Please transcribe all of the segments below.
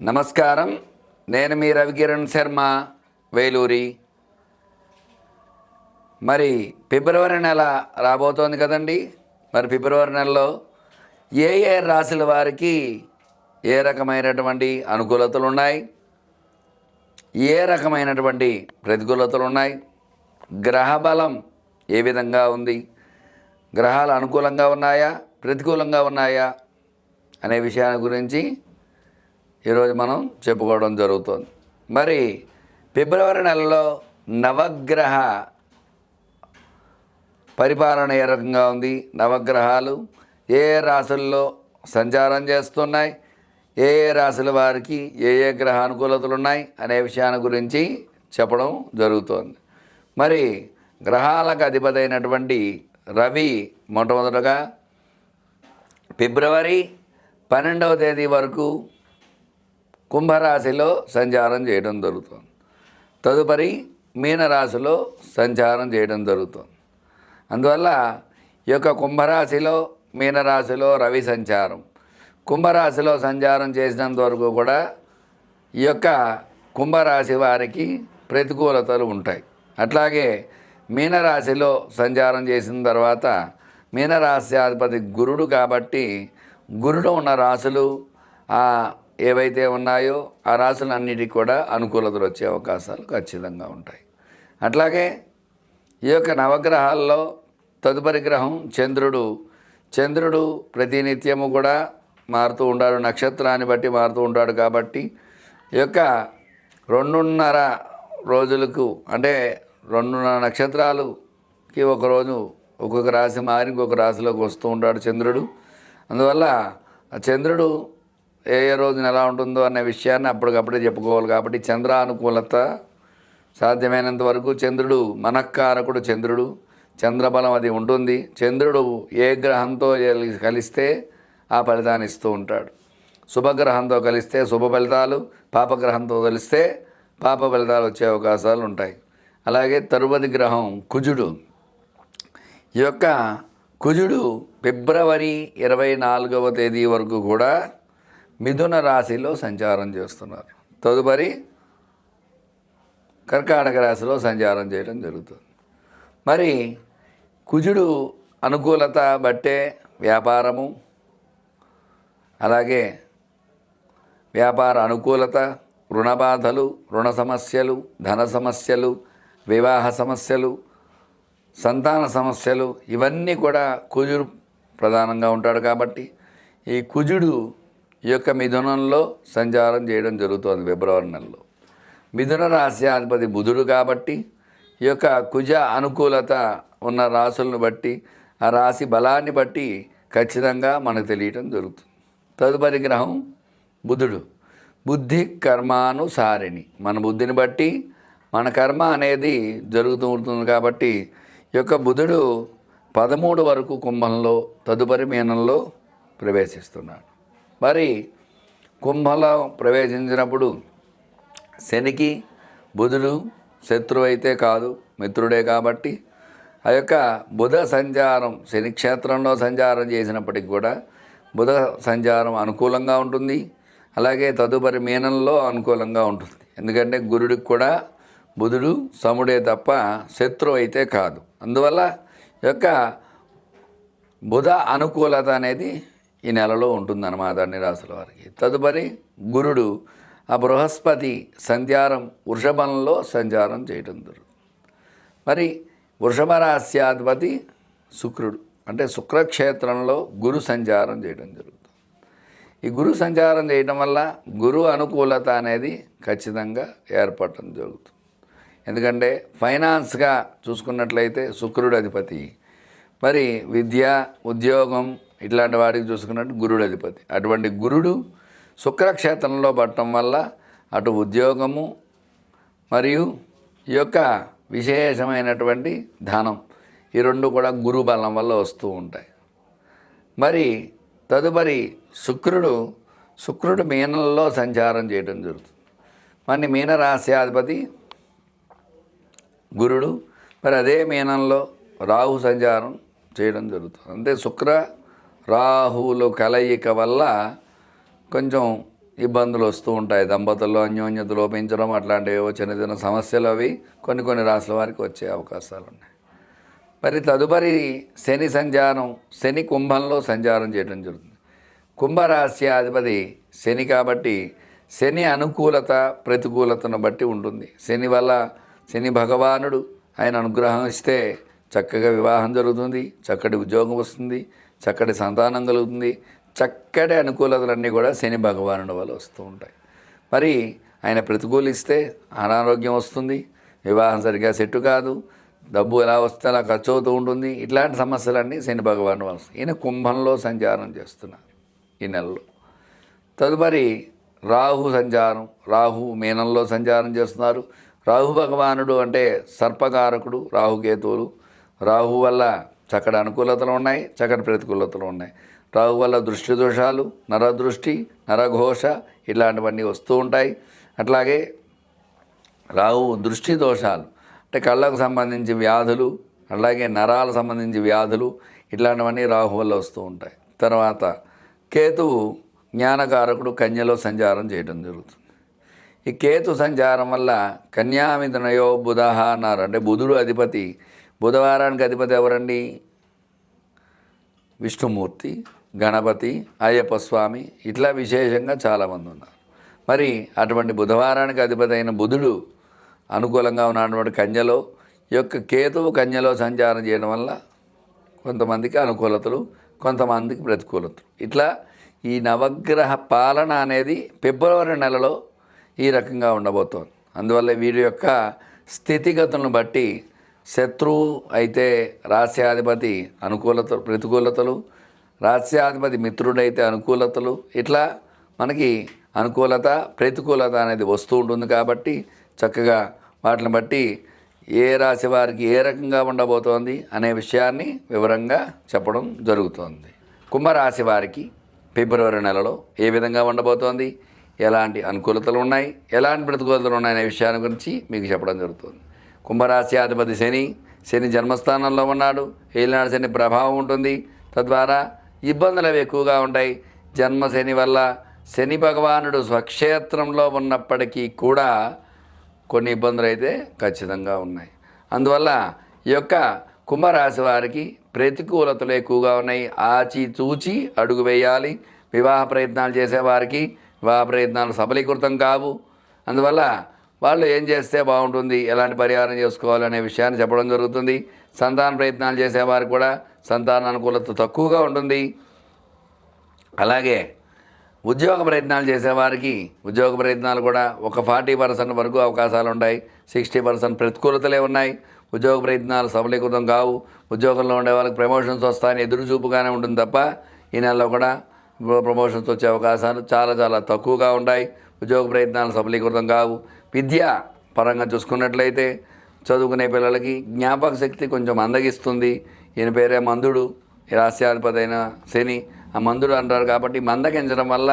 నమస్కారం. నేను మీ రవికిరణ్ శర్మ, వేలూరి. మరి ఫిబ్రవరి నెల రాబోతోంది కదండి. మరి ఫిబ్రవరి నెలలో ఏ ఏ రాశుల వారికి ఏ రకమైనటువంటి అనుకూలతలు ఉన్నాయి, ఏ రకమైనటువంటి ప్రతికూలతలు ఉన్నాయి, గ్రహ బలం ఏ విధంగా ఉంది, గ్రహాలు అనుకూలంగా ఉన్నాయా ప్రతికూలంగా ఉన్నాయా అనే విషయాల గురించి ఈరోజు మనం చెప్పుకోవడం జరుగుతుంది. మరి ఫిబ్రవరి నెలలో నవగ్రహ పరిపాలన ఏ రకంగా ఉంది, నవగ్రహాలు ఏ రాశుల్లో సంచారం చేస్తున్నాయి, ఏ ఏ రాశుల వారికి ఏ ఏ గ్రహ అనుకూలతలు ఉన్నాయి అనే విషయాన్ని గురించి చెప్పడం జరుగుతోంది. మరి గ్రహాలకు అధిపతి అయినటువంటి రవి మొట్టమొదటగా ఫిబ్రవరి 12వ తేదీ వరకు కుంభరాశిలో సంచారం చేయడం జరుగుతుంది. తదుపరి మీనరాశిలో సంచారం చేయడం జరుగుతుంది. అందువల్ల ఈ యొక్క కుంభరాశిలో మీనరాశిలో రవి సంచారం, కుంభరాశిలో సంచారం చేసినంత వరకు కూడా ఈ యొక్క కుంభరాశి వారికి ప్రతికూలతలు ఉంటాయి. అట్లాగే మీనరాశిలో సంచారం చేసిన తర్వాత మీనరాశ్యాధిపతి గురుడు కాబట్టి గురుడు ఉన్న రాశులు ఏవైతే ఉన్నాయో ఆ రాశులన్నిటికీ కూడా అనుకూలతలు వచ్చే అవకాశాలు ఖచ్చితంగా ఉంటాయి. అట్లాగే ఈ యొక్క నవగ్రహాల్లో తదుపరి గ్రహం చంద్రుడు ప్రతినిత్యము కూడా మారుతూ ఉంటాడు, నక్షత్రాన్ని బట్టి మారుతూ ఉంటాడు. కాబట్టి ఈ యొక్క 2.5 రోజులకు అంటే 2.5 నక్షత్రాలకి ఒకరోజు ఒక్కొక్క రాశి మారి ఇంకొక రాశిలోకి వస్తూ ఉంటాడు చంద్రుడు. అందువల్ల ఆ చంద్రుడు ఏ ఏ రోజున ఎలా ఉంటుందో అనే విషయాన్ని అప్పటికప్పుడే చెప్పుకోవాలి. కాబట్టి చంద్రానుకూలత సాధ్యమైనంత వరకు చంద్రుడు మనఃకారకుడు, చంద్రబలం అది ఉంటుంది. చంద్రుడు ఏ గ్రహంతో కలిస్తే ఆ ఫలితాన్ని ఇస్తూ ఉంటాడు. శుభగ్రహంతో కలిస్తే శుభ ఫలితాలు, పాపగ్రహంతో కలిస్తే పాప ఫలితాలు వచ్చే అవకాశాలు ఉంటాయి. అలాగే తరువాతి గ్రహం కుజుడు. ఈ యొక్క కుజుడు ఫిబ్రవరి 24వ తేదీ వరకు కూడా మిథున రాశిలో సంచారం చేస్తున్నారు. తదుపరి కర్కాటక రాశిలో సంచారం చేయడం జరుగుతుంది. మరి కుజుడు అనుకూలత బట్టే వ్యాపారము, అలాగే వ్యాపార అనుకూలత, రుణ బాధలు, రుణ సమస్యలు, ధన సమస్యలు, వివాహ సమస్యలు, సంతాన సమస్యలు ఇవన్నీ కూడా కుజుడు ప్రధానంగా ఉంటాడు. కాబట్టి ఈ కుజుడు ఈ యొక్క మిథునంలో సంచారం చేయడం జరుగుతుంది ఫిబ్రవరి నెలలో. మిథున రాశ్యాధిపతి బుధుడు కాబట్టి ఈ యొక్క కుజ అనుకూలత ఉన్న రాశులను బట్టి ఆ రాశి బలాన్ని బట్టి ఖచ్చితంగా మనకు తెలియటం జరుగుతుంది. తదుపరి గ్రహం బుధుడు. బుద్ధి కర్మానుసారిణి, మన బుద్ధిని బట్టి మన కర్మ అనేది జరుగుతూ ఉంటుంది. కాబట్టి ఈ యొక్క బుధుడు 13 వరకు కుంభంలో తదుపరి మీనంలో ప్రవేశిస్తున్నాడు. మరి కుంభంలో ప్రవేశించినప్పుడు శనికి బుధుడు శత్రువు అయితే కాదు, మిత్రుడే. కాబట్టి ఆ యొక్క బుధ సంచారం శని క్షేత్రంలో సంచారం చేసినప్పటికి కూడా బుధ సంచారం అనుకూలంగా ఉంటుంది. అలాగే తదుపరి మీనంలో అనుకూలంగా ఉంటుంది. ఎందుకంటే గురుడికి కూడా బుధుడు సముడే తప్ప శత్రువు అయితే కాదు. అందువల్ల ఈ యొక్క బుధ అనుకూలత అనేది ఈ నెలలో ఉంటుందన్నమాట అన్ని రాశుల వారికి. తదుపరి గురుడు ఆ బృహస్పతి సంచారం వృషభంలో సంచారం చేయడం జరుగుతుంది. మరి వృషభ రాశ్యాధిపతి శుక్రుడు, అంటే శుక్రక్షేత్రంలో గురు సంచారం చేయడం జరుగుతుంది. ఈ గురు సంచారం చేయడం వల్ల గురు అనుకూలత అనేది ఖచ్చితంగా ఏర్పడటం జరుగుతుంది. ఎందుకంటే ఫైనాన్స్గా చూసుకున్నట్లయితే శుక్రుడు అధిపతి, మరి విద్య, ఉద్యోగం ఇట్లాంటి వాటికి చూసుకున్నట్టు గురుడు అధిపతి. అటువంటి గురుడు శుక్రక్షేత్రంలో పడటం వల్ల అటు ఉద్యోగము మరియు ఈ యొక్క విశేషమైనటువంటి ధనం ఈ రెండు కూడా గురు బలం వల్ల వస్తూ ఉంటాయి. మరి తదుపరి శుక్రుడు మీనంలో సంచారం చేయడం జరుగుతుంది. మరి మీనరాశ్యాధిపతి గురుడు, మరి అదే మీనంలో రాహు సంచారం చేయడం జరుగుతుంది. అంటే శుక్ర రాహువుల కలయిక వల్ల కొంచెం ఇబ్బందులు వస్తూ ఉంటాయి. దంపతుల్లో అన్యోన్యత లోపించడం అట్లాంటివి చిన్న చిన్న సమస్యలు అవి కొన్ని రాశుల వారికి వచ్చే అవకాశాలు ఉన్నాయి. మరి తదుపరి శని సంచారం, శని కుంభంలో సంచారం చేయడం జరుగుతుంది. కుంభరాశ్యాధిపతి శని కాబట్టి శని అనుకూలత ప్రతికూలతను బట్టి ఉంటుంది. శని వల్ల శని భగవానుడు ఆయన అనుగ్రహం ఇస్తే చక్కగా వివాహం జరుగుతుంది, చక్కటి ఉద్యోగం వస్తుంది, చక్కటి సంతానం కలుగుతుంది, చక్కటి అనుకూలతలన్నీ కూడా శని భగవానుడి వల్ల వస్తూ ఉంటాయి. మరి ఆయన ప్రతికూలిస్తే అనారోగ్యం వస్తుంది, వివాహం సరిగ్గా సెట్టు కాదు, డబ్బు ఎలా వస్తే అలా ఖర్చు అవుతూ ఉంటుంది. ఇట్లాంటి సమస్యలన్నీ శని భగవానుడు వస్తాయి. ఈయన కుంభంలో సంచారం చేస్తున్నారు ఈ నెలలో. తదుపరి రాహు సంచారం, రాహు మీనంలో సంచారం చేస్తున్నారు. రాహు భగవానుడు అంటే సర్పకారకుడు, రాహుకేతువులు. రాహు వల్ల చక్కటి అనుకూలతలు ఉన్నాయి, చక్కటి ప్రతికూలతలు ఉన్నాయి. రాహు వల్ల దృష్టి దోషాలు, నరదృష్టి, నరఘోష ఇలాంటివన్నీ వస్తూ ఉంటాయి. అట్లాగే రాహు దృష్టి దోషాలు అంటే కళ్ళకు సంబంధించి వ్యాధులు, అలాగే నరాలకు సంబంధించి వ్యాధులు ఇట్లాంటివన్నీ రాహు వల్ల వస్తూ ఉంటాయి. తర్వాత కేతువు జ్ఞానకారకుడు, కన్యలో సంచారం చేయడం జరుగుతుంది. ఈ కేతు సంచారం వల్ల కన్యామిథునయో బుధః అన్నారు. అంటే బుధుడు అధిపతి. బుధవారానికి అధిపతి ఎవరండి? విష్ణుమూర్తి, గణపతి, అయ్యప్ప స్వామి ఇట్లా విశేషంగా చాలామంది ఉన్నారు. మరి అటువంటి బుధవారానికి అధిపతి అయిన బుధుడు అనుకూలంగా ఉన్నటువంటి కన్యలో, ఈ యొక్క కేతువు కన్యలో సంచారం చేయడం వల్ల కొంతమందికి అనుకూలతలు, కొంతమందికి ప్రతికూలతలు. ఇట్లా ఈ నవగ్రహ పాలన అనేది ఫిబ్రవరి నెలలో ఈ రకంగా ఉండబోతోంది. అందువల్ల వీరి యొక్క స్థితిగతులను బట్టి శత్రువు అయితే రాస్యాధిపతి అనుకూలత ప్రతికూలతలు, రాస్యాధిపతి మిత్రుడైతే అనుకూలతలు, ఇట్లా మనకి అనుకూలత ప్రతికూలత అనేది వస్తూ ఉంటుంది. కాబట్టి చక్కగా వాటిని బట్టి ఏ రాశి వారికి ఏ రకంగా ఉండబోతోంది అనే విషయాన్ని వివరంగా చెప్పడం జరుగుతోంది. కుంభరాశి వారికి ఫిబ్రవరి నెలలో ఏ విధంగా ఉండబోతోంది, ఎలాంటి అనుకూలతలు ఉన్నాయి, ఎలాంటి ప్రతికూలతలు ఉన్నాయనే విషయాన్ని గురించి మీకు చెప్పడం జరుగుతుంది. కుంభరాశి అధిపతి శని జన్మస్థానంలో ఉన్నాడు. ఏలినాడు శని ప్రభావం ఉంటుంది. తద్వారా ఇబ్బందులు అవి ఎక్కువగా ఉంటాయి. జన్మ శని వల్ల శని భగవానుడు స్వక్షేత్రంలో ఉన్నప్పటికీ కూడా కొన్ని ఇబ్బందులు అయితే ఖచ్చితంగా ఉన్నాయి. అందువల్ల ఈ యొక్క కుంభరాశి వారికి ప్రతికూలతలు ఎక్కువగా ఉన్నాయి. ఆచితూచి అడుగు వేయాలి. వివాహ ప్రయత్నాలు చేసేవారికి వివాహ ప్రయత్నాలు సఫలీకృతం కావు. అందువల్ల వాళ్ళు ఏం చేస్తే బాగుంటుంది, ఎలాంటి పరిహారం చేసుకోవాలనే విషయాన్ని చెప్పడం జరుగుతుంది. సంతాన ప్రయత్నాలు చేసేవారికి కూడా సంతాన అనుకూలత తక్కువగా ఉంటుంది. అలాగే ఉద్యోగ ప్రయత్నాలు చేసేవారికి ఉద్యోగ ప్రయత్నాలు కూడా ఒక 40% వరకు అవకాశాలు ఉంటాయి. 60% ప్రతికూలతలే ఉన్నాయి. ఉద్యోగ ప్రయత్నాలు సఫలీకృతం కావు. ఉద్యోగంలో ఉండే వాళ్ళకి ప్రమోషన్స్ వస్తాయని ఎదురుచూపుగానే ఉంటుంది తప్ప ఈ నెలలో కూడా ప్రమోషన్స్ వచ్చే అవకాశాలు చాలా తక్కువగా ఉంటాయి. ఉద్యోగ ప్రయత్నాలు సఫలీకృతం కావు. విద్య పరంగా చూసుకున్నట్లయితే చదువుకునే పిల్లలకి జ్ఞాపక శక్తి కొంచెం మందగిస్తుంది. ఈయన పేరే మందుడు, రాస్యాధిపతి అయిన శని ఆ మందుడు అంటారు. కాబట్టి మందగించడం వల్ల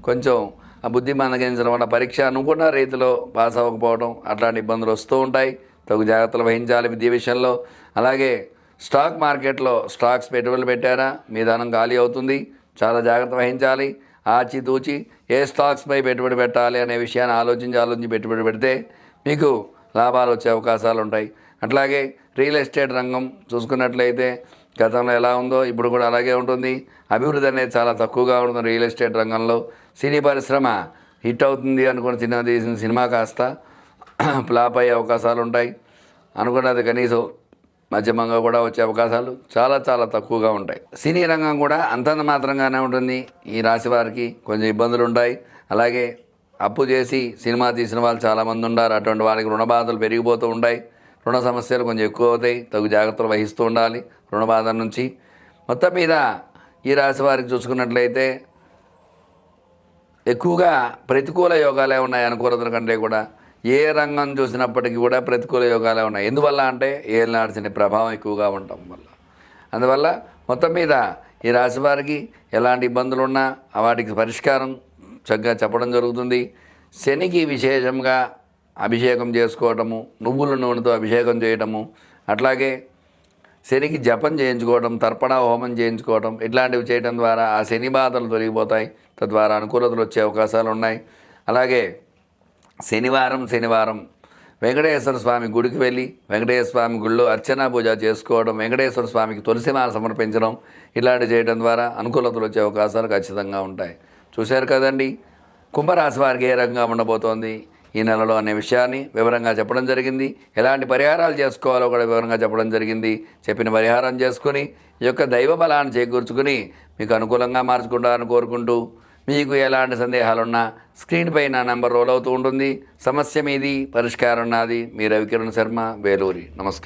కొంచెం ఆ బుద్ధి మందగించడం వల్ల పరీక్ష అనుకున్న రీతిలో పాస్ అవ్వకపోవడం అట్లాంటి ఇబ్బందులు వస్తూ ఉంటాయి. తగు జాగ్రత్తలు వహించాలి విద్య విషయంలో. అలాగే స్టాక్ మార్కెట్లో స్టాక్స్ పెట్టుబడులు పెట్టారా, మీ ధనం ఖాళీ అవుతుంది. చాలా జాగ్రత్త వహించాలి. ఆచితూచి ఏ స్టాక్స్పై పెట్టుబడి పెట్టాలి అనే విషయాన్ని ఆలోచించి పెట్టుబడి పెడితే మీకు లాభాలు వచ్చే అవకాశాలు ఉంటాయి. అట్లాగే రియల్ ఎస్టేట్ రంగం చూసుకున్నట్లయితే గతంలో ఎలా ఉందో ఇప్పుడు కూడా అలాగే ఉంటుంది. అభివృద్ధి అనేది చాలా తక్కువగా ఉంటుంది రియల్ ఎస్టేట్ రంగంలో. సినీ పరిశ్రమ హిట్ అవుతుంది అనుకుని సినిమా తీసిన సినిమా కాస్త ఫ్లాప్ అయ్యే అవకాశాలు ఉంటాయి. అనుకున్నది కనీసం మధ్యమంగా కూడా వచ్చే అవకాశాలు చాలా తక్కువగా ఉంటాయి. సినీ రంగం కూడా అంతంత మాత్రంగానే ఉంటుంది. ఈ రాశి వారికి కొంచెం ఇబ్బందులు ఉంటాయి. అలాగే అప్పు చేసి సినిమా తీసిన వాళ్ళు చాలామంది ఉన్నారు. అటువంటి వాళ్ళకి రుణ బాధలు పెరిగిపోతూ ఉంటాయి. రుణ సమస్యలు కొంచెం ఎక్కువ అవుతాయి. తగు జాగ్రత్తలు వహిస్తూ ఉండాలి రుణ బాధల నుంచి. మొత్తం మీద ఈ రాశి వారికి చూసుకున్నట్లయితే ఎక్కువగా ప్రతికూల యోగాలే ఉన్నాయి అనుకూలతల కంటే కూడా. ఏ రంగం చూసినప్పటికీ కూడా ప్రతికూల యోగాలే ఉన్నాయి. ఎందువల్ల అంటే ఏలినాడు శని ప్రభావం ఎక్కువగా ఉండటం వల్ల. అందువల్ల మొత్తం మీద ఈ రాశి వారికి ఎలాంటి ఇబ్బందులు ఉన్నా వాటికి పరిష్కారం చక్కగా చెప్పడం జరుగుతుంది. శనికి విశేషంగా అభిషేకం చేసుకోవటము, నువ్వుల నూనెతో అభిషేకం చేయటము, అట్లాగే శనికి జపం చేయించుకోవడం, తర్పణ హోమం చేయించుకోవడం ఇట్లాంటివి చేయడం ద్వారా ఆ శని బాధలు తొలగిపోతాయి. తద్వారా అనుకూలతలు వచ్చే అవకాశాలు ఉన్నాయి. అలాగే శనివారం వెంకటేశ్వర స్వామి గుడికి వెళ్ళి వెంకటేశ్వర స్వామి గుడిలో అర్చనా పూజ చేసుకోవడం, వెంకటేశ్వర స్వామికి తులసిమాల సమర్పించడం, ఇలాంటివి చేయడం ద్వారా అనుకూలతలు వచ్చే అవకాశాలు ఖచ్చితంగా ఉంటాయి. చూశారు కదండి, కుంభరాశి వారికి ఏ రకంగా ఉండబోతోంది ఈ నెలలో అనే విషయాన్ని వివరంగా చెప్పడం జరిగింది. ఎలాంటి పరిహారాలు చేసుకోవాలో కూడా వివరంగా చెప్పడం జరిగింది. చెప్పిన పరిహారం చేసుకుని ఈ యొక్క దైవ బలాన్ని చేకూర్చుకుని మీకు అనుకూలంగా మార్చుకుంటారని కోరుకుంటూ, మీకు ఎలాంటి సందేహాలున్నా స్క్రీన్ పై నా నెంబర్ రోల్ అవుతూ ఉంటుంది. సమస్య మీది, పరిష్కారం నాది. మీ రవికిరణ్ శర్మ, వేలూరి. నమస్కారం.